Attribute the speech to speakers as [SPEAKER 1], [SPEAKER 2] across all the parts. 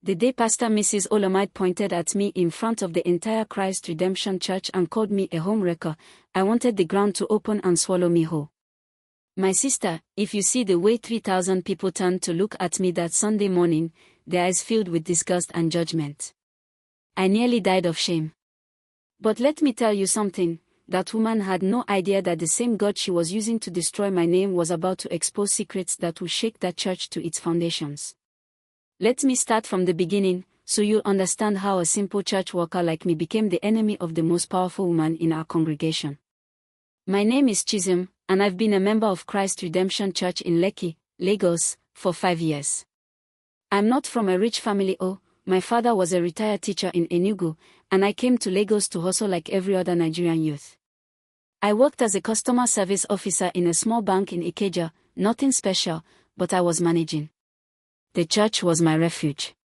[SPEAKER 1] The day Pastor Mrs. Olamide pointed at me in front of the entire Christ Redemption Church and called me a homewrecker, I wanted the ground to open and swallow me whole. My sister, if you see the way 3,000 people turned to look at me that Sunday morning, their eyes filled with disgust and judgment. I nearly died of shame. But let me tell you something, that woman had no idea that the same God she was using to destroy my name was about to expose secrets that would shake that church to its foundations. Let me start from the beginning, so you'll understand how a simple church worker like me became the enemy of the most powerful woman in our congregation. My name is Chisholm, and I've been a member of Christ Redemption Church in Lekki, Lagos, for 5 years. I'm not from a rich family. My father was a retired teacher in Enugu, and I came to Lagos to hustle like every other Nigerian youth. I worked as a customer service officer in a small bank in Ikeja, nothing special, but I was managing. The church was my refuge.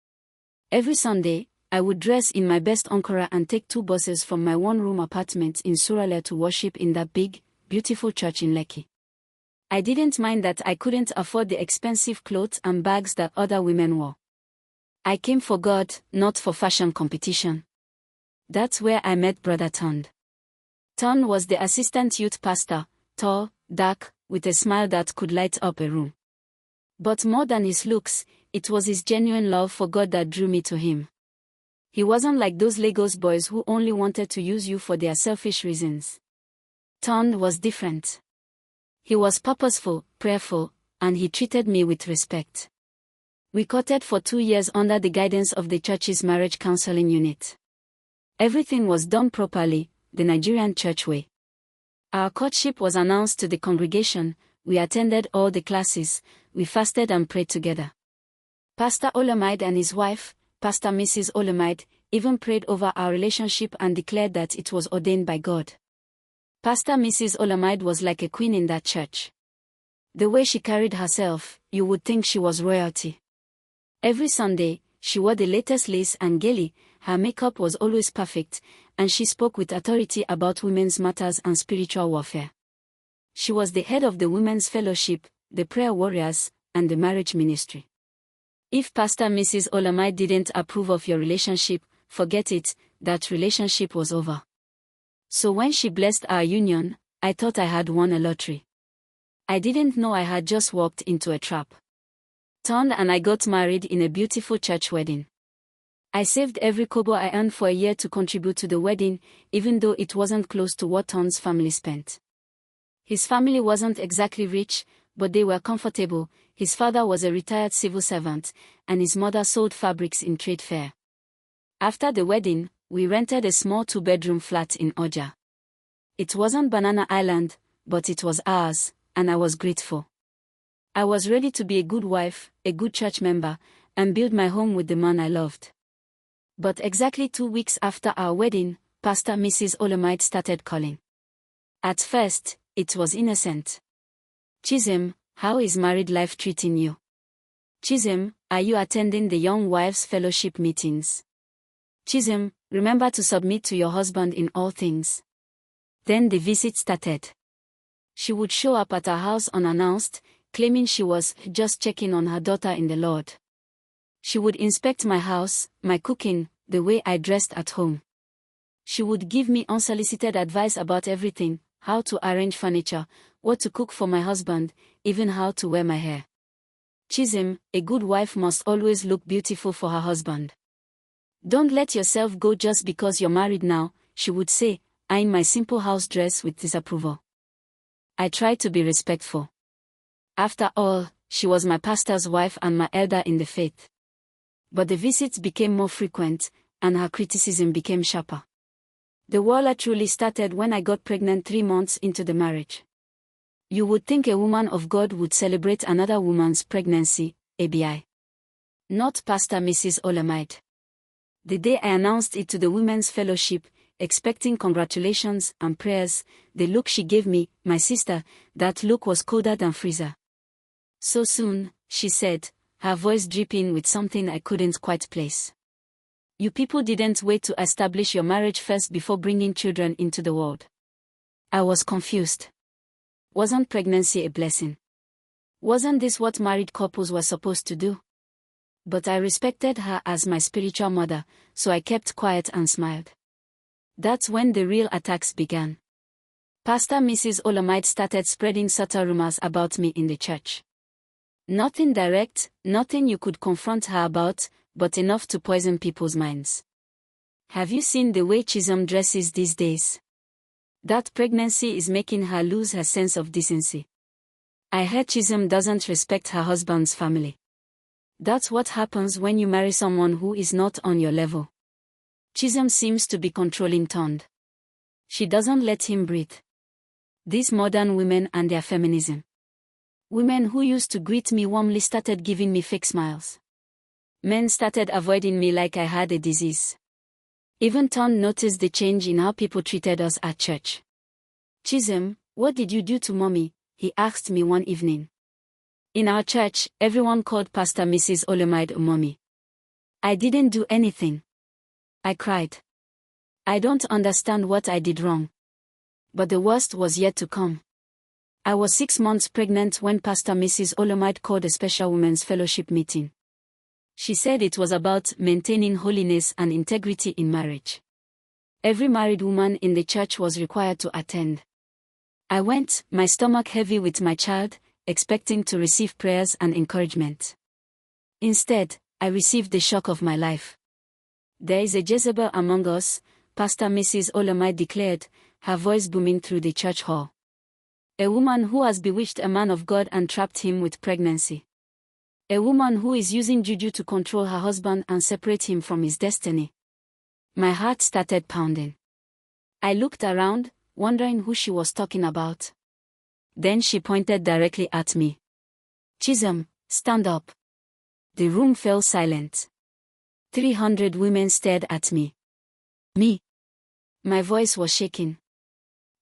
[SPEAKER 1] Every Sunday, I would dress in my best Ankara and take 2 buses from my one-room apartment in Suralere to worship in that big, beautiful church in Lekki. I didn't mind that I couldn't afford the expensive clothes and bags that other women wore. I came for God, not for fashion competition. That's where I met Brother Ton. Ton was the assistant youth pastor, tall, dark, with a smile that could light up a room. But more than his looks, it was his genuine love for God that drew me to him. He wasn't like those Lagos boys who only wanted to use you for their selfish reasons. Ton was different. He was purposeful, prayerful, and he treated me with respect. We courted for 2 years under the guidance of the church's marriage counseling unit. Everything was done properly, the Nigerian church way. Our courtship was announced to the congregation, we attended all the classes, we fasted and prayed together. Pastor Olamide and his wife, Pastor Mrs. Olamide, even prayed over our relationship and declared that it was ordained by God. Pastor Mrs. Olamide was like a queen in that church. The way she carried herself, you would think she was royalty. Every Sunday, she wore the latest lace and gaily, her makeup was always perfect, and she spoke with authority about women's matters and spiritual warfare. She was the head of the women's fellowship, the prayer warriors, and the marriage ministry. If Pastor Mrs. Olamide didn't approve of your relationship, forget it, that relationship was over. So when she blessed our union, I thought I had won a lottery. I didn't know I had just walked into a trap. Ton and I got married in a beautiful church wedding. I saved every kobo I earned for a year to contribute to the wedding, even though it wasn't close to what Ton's family spent. His family wasn't exactly rich, but they were comfortable. His father was a retired civil servant, and his mother sold fabrics in trade fair. After the wedding, we rented a small 2-bedroom flat in Oja. It wasn't Banana Island, but it was ours, and I was grateful. I was ready to be a good wife, a good church member, and build my home with the man I loved. But exactly 2 weeks after our wedding, Pastor Mrs. Olamide started calling. At first, it was innocent. Chisholm, how is married life treating you? Chisholm, are you attending the Young Wives Fellowship meetings? Chisholm, remember to submit to your husband in all things. Then the visit started. She would show up at our house unannounced, claiming she was just checking on her daughter in the Lord. She would inspect my house, my cooking, the way I dressed at home. She would give me unsolicited advice about everything, how to arrange furniture, what to cook for my husband, even how to wear my hair. Chisholm, a good wife must always look beautiful for her husband. Don't let yourself go just because you're married now, she would say, eyeing my simple house dress with disapproval. I tried to be respectful. After all, she was my pastor's wife and my elder in the faith. But the visits became more frequent, and her criticism became sharper. The war truly started when I got pregnant 3 months into the marriage. You would think a woman of God would celebrate another woman's pregnancy, ABI. Not Pastor Mrs. Olamide. The day I announced it to the Women's Fellowship, expecting congratulations and prayers, the look she gave me, my sister, that look was colder than freezer. So soon, she said, her voice dripping with something I couldn't quite place. You people didn't wait to establish your marriage first before bringing children into the world. I was confused. Wasn't pregnancy a blessing? Wasn't this what married couples were supposed to do? But I respected her as my spiritual mother, so I kept quiet and smiled. That's when the real attacks began. Pastor Mrs. Olamide started spreading subtle rumors about me in the church. Nothing direct, nothing you could confront her about, but enough to poison people's minds. Have you seen the way Chisholm dresses these days? That pregnancy is making her lose her sense of decency. I heard Chisholm doesn't respect her husband's family. That's what happens when you marry someone who is not on your level. Chisholm seems to be controlling Tond. She doesn't let him breathe. These modern women and their feminism. Women who used to greet me warmly started giving me fake smiles. Men started avoiding me like I had a disease. Even Tond noticed the change in how people treated us at church. Chisholm, what did you do to Mommy? He asked me one evening. In our church, everyone called Pastor Mrs. Olamide Mommy. I didn't do anything. I cried. I don't understand what I did wrong. But the worst was yet to come. I was 6 months pregnant when Pastor Mrs. Olamide called a special women's fellowship meeting. She said it was about maintaining holiness and integrity in marriage. Every married woman in the church was required to attend. I went, my stomach heavy with my child, expecting to receive prayers and encouragement. Instead, I received the shock of my life. There is a Jezebel among us, Pastor Mrs. Olamide declared, her voice booming through the church hall. A woman who has bewitched a man of God and trapped him with pregnancy. A woman who is using juju to control her husband and separate him from his destiny. My heart started pounding. I looked around, wondering who she was talking about. Then she pointed directly at me. Chisholm, stand up. The room fell silent. 300 women stared at me. Me. My voice was shaking.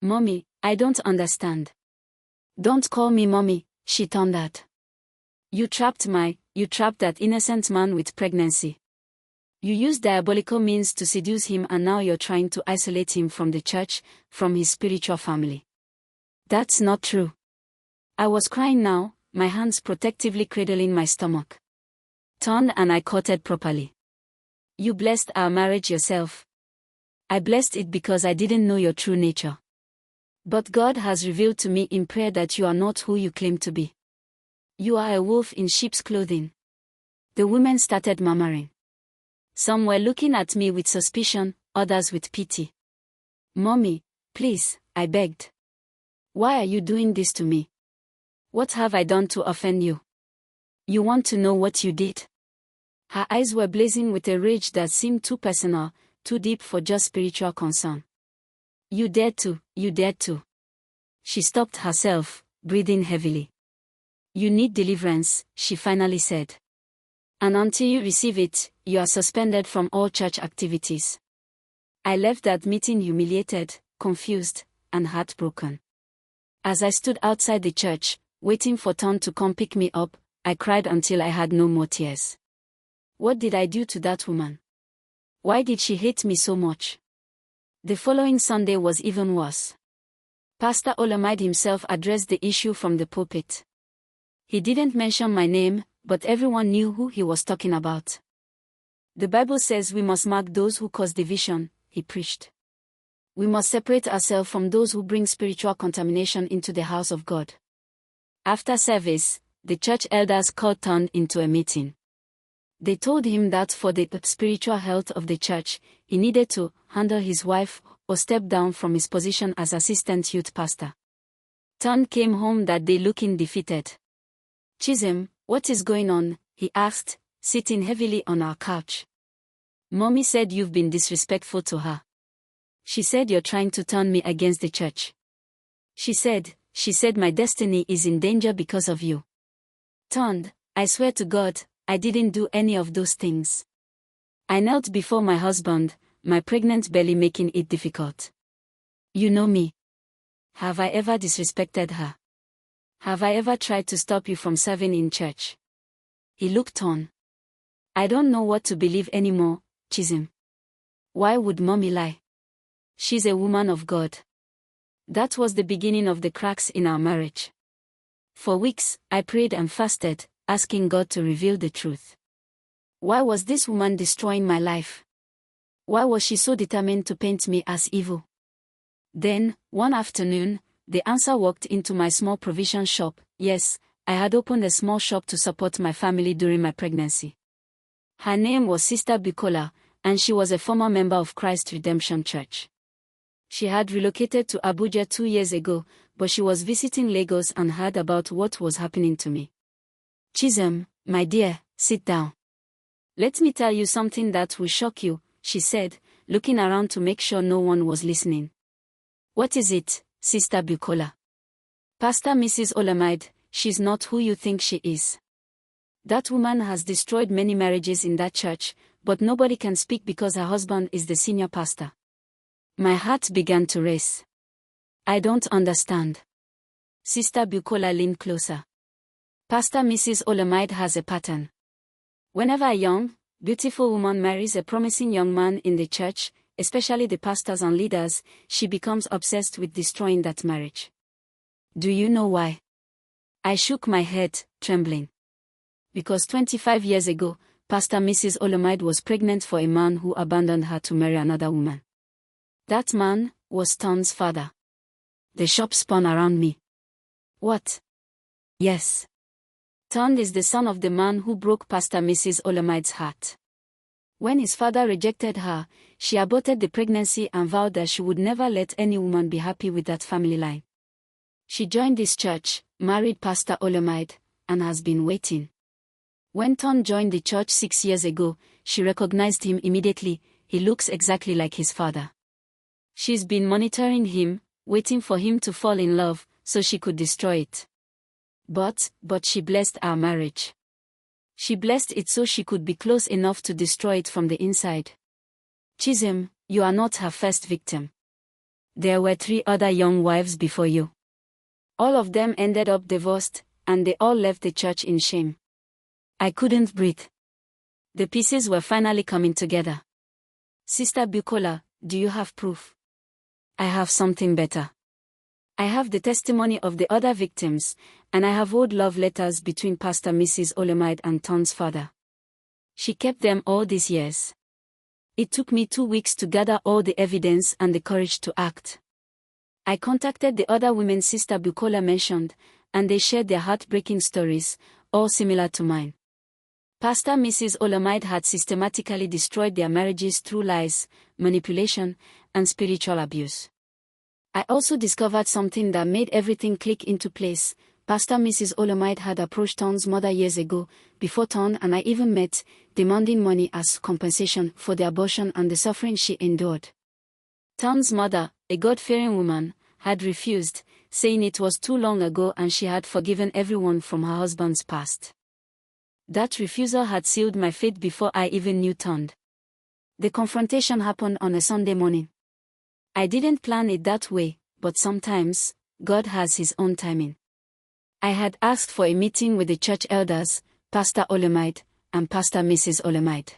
[SPEAKER 1] Mommy, I don't understand. Don't call me Mommy, she thundered. You trapped that innocent man with pregnancy. You used diabolical means to seduce him and now you're trying to isolate him from the church, from his spiritual family. That's not true. I was crying now, my hands protectively cradling my stomach. Tond and I courted properly. You blessed our marriage yourself. I blessed it because I didn't know your true nature. But God has revealed to me in prayer that you are not who you claim to be. You are a wolf in sheep's clothing. The women started murmuring. Some were looking at me with suspicion, others with pity. Mommy, please, I begged. Why are you doing this to me? What have I done to offend you? You want to know what you did? Her eyes were blazing with a rage that seemed too personal, too deep for just spiritual concern. You dared to. She stopped herself, breathing heavily. You need deliverance, she finally said. And until you receive it, you are suspended from all church activities. I left that meeting humiliated, confused, and heartbroken. As I stood outside the church, waiting for Tond to come pick me up, I cried until I had no more tears. What did I do to that woman? Why did she hate me so much? The following Sunday was even worse. Pastor Olamide himself addressed the issue from the pulpit. He didn't mention my name, but everyone knew who he was talking about. The Bible says we must mark those who cause division, he preached. We must separate ourselves from those who bring spiritual contamination into the house of God. After service, the church elders called Tond into a meeting. They told him that for the spiritual health of the church, he needed to handle his wife or step down from his position as assistant youth pastor. Tond came home that day looking defeated. Chisholm, what is going on? He asked, sitting heavily on our couch. Mommy said you've been disrespectful to her. She said you're trying to turn me against the church. She said my destiny is in danger because of you. Tond, I swear to God, I didn't do any of those things. I knelt before my husband, my pregnant belly making it difficult. You know me. Have I ever disrespected her? Have I ever tried to stop you from serving in church? He looked on. I don't know what to believe anymore, Chisholm. Why would Mommy lie? She's a woman of God. That was the beginning of the cracks in our marriage. For weeks, I prayed and fasted, asking God to reveal the truth. Why was this woman destroying my life? Why was she so determined to paint me as evil? Then, one afternoon, the answer walked into my small provision shop. Yes, I had opened a small shop to support my family during my pregnancy. Her name was Sister Bukola, and she was a former member of Christ Redemption Church. She had relocated to Abuja 2 years ago, but she was visiting Lagos and heard about what was happening to me. Chisholm, my dear, sit down. Let me tell you something that will shock you, she said, looking around to make sure no one was listening. What is it, Sister Bukola? Pastor Mrs. Olamide, she's not who you think she is. That woman has destroyed many marriages in that church, but nobody can speak because her husband is the senior pastor. My heart began to race. I don't understand. Sister Bukola leaned closer. Pastor Mrs. Olamide has a pattern. Whenever a young, beautiful woman marries a promising young man in the church, especially the pastors and leaders, she becomes obsessed with destroying that marriage. Do you know why? I shook my head, trembling. Because 25 years ago, Pastor Mrs. Olamide was pregnant for a man who abandoned her to marry another woman. That man was Ton's father. The shop spun around me. What? Yes. Ton is the son of the man who broke Pastor Mrs. Olamide's heart. When his father rejected her, she aborted the pregnancy and vowed that she would never let any woman be happy with that family line. She joined this church, married Pastor Olamide, and has been waiting. When Ton joined the church 6 years ago, she recognized him immediately. He looks exactly like his father. She's been monitoring him, waiting for him to fall in love, so she could destroy it. But she blessed our marriage. She blessed it so she could be close enough to destroy it from the inside. Chisholm, you are not her first victim. There were 3 other young wives before you. All of them ended up divorced, and they all left the church in shame. I couldn't breathe. The pieces were finally coming together. Sister Bukola, do you have proof? I have something better. I have the testimony of the other victims, and I have old love letters between Pastor Mrs. Olamide and Ton's father. She kept them all these years. It took me 2 weeks to gather all the evidence and the courage to act. I contacted the other women Sister Bukola mentioned, and they shared their heartbreaking stories, all similar to mine. Pastor Mrs. Olamide had systematically destroyed their marriages through lies, manipulation, and spiritual abuse. I also discovered something that made everything click into place. Pastor Mrs. Olamide had approached Ton's mother years ago, before Ton and I even met, demanding money as compensation for the abortion and the suffering she endured. Ton's mother, a God-fearing woman, had refused, saying it was too long ago and she had forgiven everyone from her husband's past. That refusal had sealed my fate before I even knew Ton. The confrontation happened on a Sunday morning. I didn't plan it that way, but sometimes, God has His own timing. I had asked for a meeting with the church elders, Pastor Olamide, and Pastor Mrs. Olamide.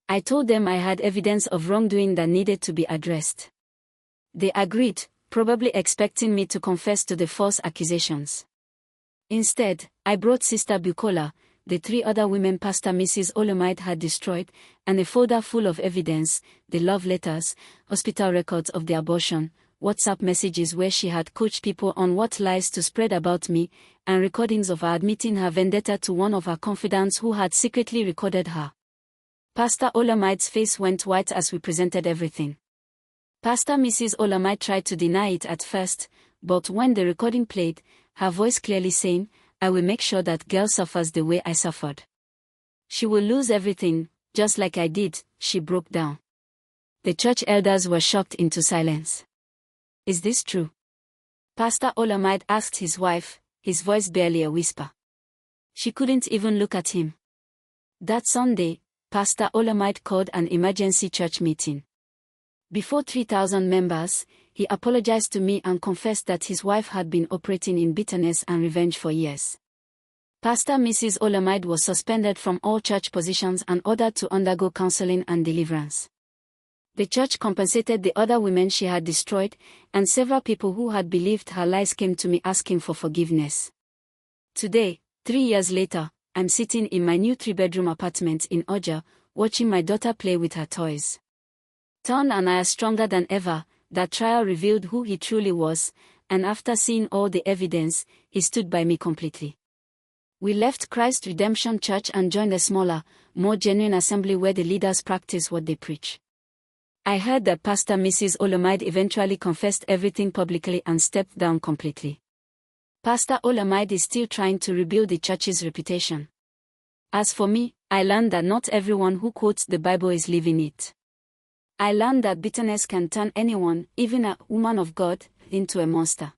[SPEAKER 1] I told them I had evidence of wrongdoing that needed to be addressed. They agreed, probably expecting me to confess to the false accusations. Instead, I brought Sister Bukola, the 3 other women Pastor Mrs. Olamide had destroyed, and a folder full of evidence, the love letters, hospital records of the abortion, WhatsApp messages where she had coached people on what lies to spread about me, and recordings of her admitting her vendetta to one of her confidants who had secretly recorded her. Pastor Olamide's face went white as we presented everything. Pastor Mrs. Olamide tried to deny it at first, but when the recording played, her voice clearly saying, "I will make sure that girl suffers the way I suffered. She will lose everything, just like I did," she broke down. The church elders were shocked into silence. "Is this true?" Pastor Olamide asked his wife, his voice barely a whisper. She couldn't even look at him. That Sunday, Pastor Olamide called an emergency church meeting. Before 3,000 members, he apologized to me and confessed that his wife had been operating in bitterness and revenge for years. Pastor Mrs. Olamide was suspended from all church positions and ordered to undergo counseling and deliverance. The church compensated the other women she had destroyed, and several people who had believed her lies came to me asking for forgiveness. Today, 3 years later, I'm sitting in my new 3-bedroom apartment in Oja, watching my daughter play with her toys. Ton and I are stronger than ever. That trial revealed who he truly was, and after seeing all the evidence, he stood by me completely. We left Christ Redemption Church and joined a smaller, more genuine assembly where the leaders practice what they preach. I heard that Pastor Mrs. Olamide eventually confessed everything publicly and stepped down completely. Pastor Olamide is still trying to rebuild the church's reputation. As for me, I learned that not everyone who quotes the Bible is living it. I learned that bitterness can turn anyone, even a woman of God, into a monster.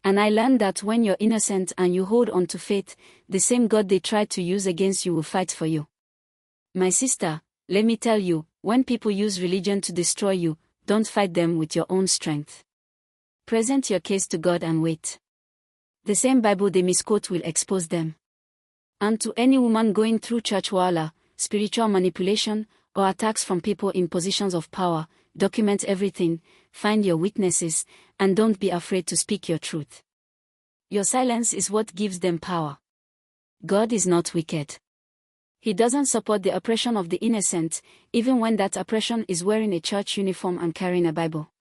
[SPEAKER 1] And I learned that when you're innocent and you hold on to faith, the same God they try to use against you will fight for you. My sister, let me tell you, when people use religion to destroy you, don't fight them with your own strength. Present your case to God and wait. The same Bible they misquote will expose them. And to any woman going through church wala, spiritual manipulation, or attacks from people in positions of power, document everything, find your weaknesses, and don't be afraid to speak your truth. Your silence is what gives them power. God is not wicked. He doesn't support the oppression of the innocent, even when that oppression is wearing a church uniform and carrying a Bible.